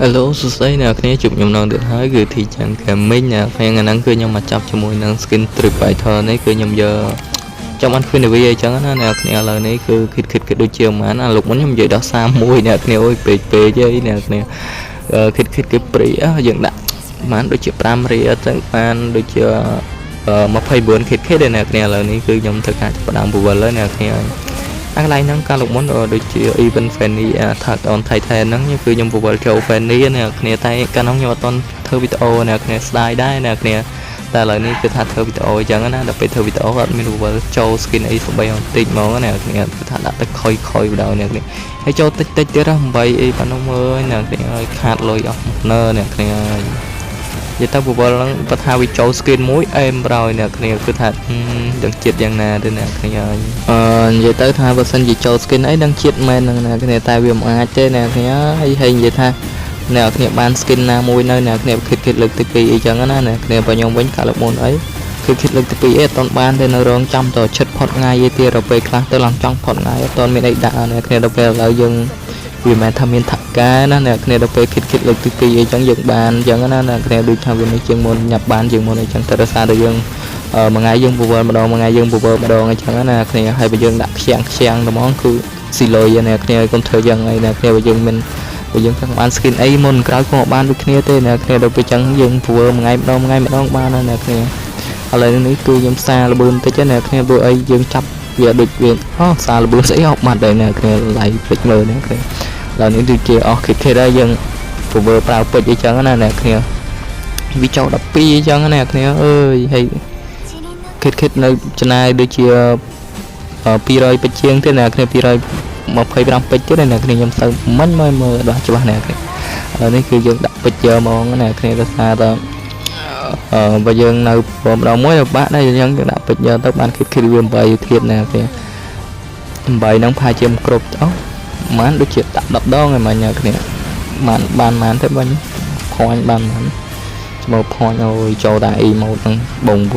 Hello សួស្តីអ្នកគ្នាជួបខ្ញុំនៅទៀតហើយគឺទីចាំង Gaming ណាថ្ងៃហ្នឹងគឺខ្ញុំមកចាប់ជាមួយនឹង skin Street Fighter នេះគឺខ្ញុំយកចាំអត់ឃើញវីអីចឹងណាអ្នកគ្នាឥឡូវនេះគឺគិតដូចជាប៉ុន្មានលោកមុនខ្ញុំនិយាយដល់31អ្នកគ្នាអើយពេកអីអ្នកគ្នាគិតគេព្រីយើងដាក់ប៉ុន្មានដូចជា5រៀលទៅបានដូចជា24 KK ដែរអ្នកគ្នាឥឡូវនេះគឺខ្ញុំធ្វើការចាប់ដើមពវល់ហើយអ្នកគ្នាកន្លែងហ្នឹងកាលលោកមុនដូចជា event Fanny Attack on Titan ហ្នឹងគឺខ្ញុំពវល់ចូល Fanny អ្នកគ្នាតែកាលហ្នឹងខ្ញុំអត់ទាន់ធ្វើវីដេអូអ្នកគ្នាស្ដាយដែរអ្នកគ្នាតែឥឡូវនេះគឺថាធ្វើវីដេអូអញ្ចឹងណាដល់ពេលធ្វើវីដេអូអត់មានពវល់ចូល skin អីស្បីបន្តិចហ្មងអ្នកគ្នាគឺថាដាក់ទឹកខុយបដៅអ្នកគ្នាហើយចូលតិចទៀត8អីប៉ណ្ណោះមើលអ្នកគ្នាឲ្យខាតលុយអស់អ្នកគ្នានិយាយទៅពវល់ហ្នឹងបើថាវាចូល skin មួយអេមប្រយអ្នកគ្នាគឺថាដឹងជាតិយ៉ាងណាទេអ្នកគ្នានិយាយទៅថាបើសិនជាចូល skin អីដឹងជាតិមែនហ្នឹងអ្នកគ្នាតែវាមិនអាចទេអ្នកគ្នាហើយនិយាយថាអ្នកគ្នាបាន skin ណាមួយនៅអ្នកគ្នាគិតលើកទី2អីចឹងណាអ្នកគ្នាបើខ្ញុំវិញកាលមុនអីគឺគិតលើកទី2អីអត់បានទេនៅរងចាំតឈិតផុតថ្ងៃយីទៀតដល់ពេលខ្លះទៅឡើងចង់ផុតថ្ងៃអត់មានអីដាក់អ្នកគ្នាដល់ពេលឥឡូវយើងវាមិនថាមានថការណាអ្នកគ្នាដល់ពេលគិតលើកទី2អីចឹងយើងបានចឹងណាអ្នកគ្នាដូចថាវានេះជាងមុនញ៉ាប់បានជាងមុនអីចឹងតែដោយសារតែយើងមួយថ្ងៃយើងពវល់ម្ដងមួយថ្ងៃយើងពវល់ម្ដងអីចឹងណាគ្នាហើយបើយើងដាក់ខ្ជាំងតែហ្មងគឺស៊ីលុយអ្នកគ្នាកុំធ្វើយ៉ាងអីអ្នកគ្នាបើយើងមិនបើយើងចង់បាន skin អីមុនក្រោយក៏បានដូចគ្នាទេអ្នកគ្នាដល់ពេលចឹងយើងពវល់មួយថ្ងៃម្ដងបានអ្នកគ្នាឥឡូវនេះគឺខ្ញុំសារលបឿនតិចអ្នកគ្នាព្រោះអីយើងចាប់វាដូចវាសារលបឿនស្អីអស់បាត់ហើយអ្នកគ្នាឡៃពេចមើលអ្នកគ្នាឥឡូវនេះដូចជាអស់គិតហើយយើងពវល់ប្រើពេចអីចឹងណាអ្នកគ្នាវាចូល12អីចឹងណាអ្នកគ្នាអើយហើយគិតនៅចំណាយដូចជា200ពេចជាងទេអ្នកគ្នា225ពេចទៀតអ្នកគ្នាខ្ញុំទៅមិញមើលដល់ច្បាស់អ្នកគ្នាឥឡូវនេះគឺយើងដាក់ពេចយកហ្មងអ្នកគ្នាដោយសារតែបើយើងនៅម្ដងមួយបាក់ដែរយើងដាក់ពេចយកទៅបានគិតវា8ទៀតអ្នកគ្នា8ហ្នឹងផាជាមិនគ្រប់បានដូចជាដាក់10ដងឯងអ្នកគ្នាបានទេបាញ់ផាញ់បានឈ្មោះផាញ់អើយចូលតែ emote ហ្នឹងបង4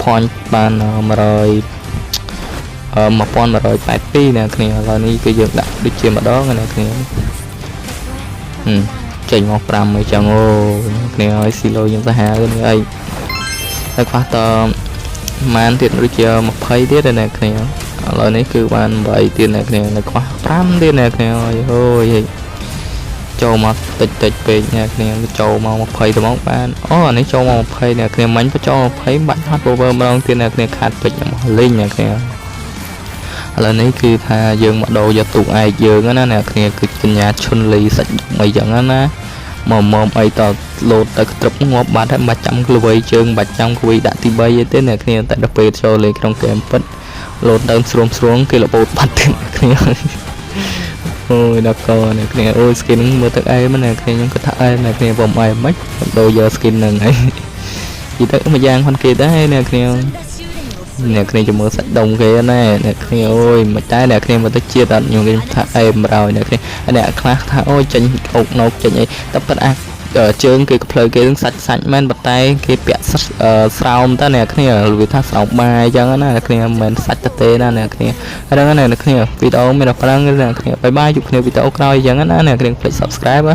ផាញ់បាន1182អ្នកគ្នាឥឡូវនេះគឺយើងដាក់ដូចជាម្ដងអ្នកគ្នាចេញមក5អីចឹងអូគ្នាឲ្យស៊ីឡូយើងសាហាវនេះអីហើយខ្វះតម៉ានទៀតដូចជា20ទៀតអ្នកគ្នាឥឡូវនេះគឺបាន8ទៀតអ្នកគ្នានៅខ្វះ5ទៀតអ្នកគ្នាអូយចូលមកតិចពេកអ្នកគ្នាចូលមក20ទៅមកបានអានេះចូលមក20អ្នកគ្នាមិញបញ្ចូល20បាច់ហត់ power ម្ដងទៀតអ្នកគ្នាខាតពេកមកលេងអ្នកគ្នាឥឡូវនេះគឺថាយើងមកដូរយកទូកឯកយើងណាអ្នកគ្នាគឺកញ្ញាឈុនលីសាច់អីចឹងណាមកអីតលោតទៅត្រឹបងាប់បាត់ហើយបាច់ចាំក្លួយជើងបាច់ចាំក្លួយដាក់ទី3ឯទេអ្នកគ្នាតែដល់ពេលចូលលេងក្នុងហ្គេមពិតលោតទៅស្រួងគេរបូតបាត់ទៀតអ្នកគ្នាអូយដល់កអ្នកគ្នាអូយ skin ហ្នឹងមើលទៅអែមណាគ្នាខ្ញុំគិតថាអែមអ្នកគ្នាបំអែមមិនដូរយក skin ហ្នឹងហើយនិយាយទៅមួយយ៉ាងផងគេដែរអ្នកគ្នាចាំមើលសាច់ដុំគេណាអ្នកគ្នាអូយមិនតែអ្នកគ្នាមើលទៅជាតិអត់ខ្ញុំគេថាអែមប្រោយអ្នកគ្នាអ្នកខ្លះថាអូយចេញអុកណូកចេញអីតែប៉ិតជើងគេផ្លូវគេនឹងសាច់មែនប៉ុន្តែគេពាក់ស្រោមតើអ្នកគ្នាវាថាស្រោមបាយអញ្ចឹងណាអ្នកគ្នាមិនមែនសាច់ទេណាអ្នកគ្នាហ្នឹងណាអ្នកគ្នាវីដេអូមានតែប៉ុណ្្នឹងអ្នកគ្នាបាយជួបគ្នាវីដេអូក្រោយអញ្ចឹងណាអ្នកគ្នាភ្លេច subscribe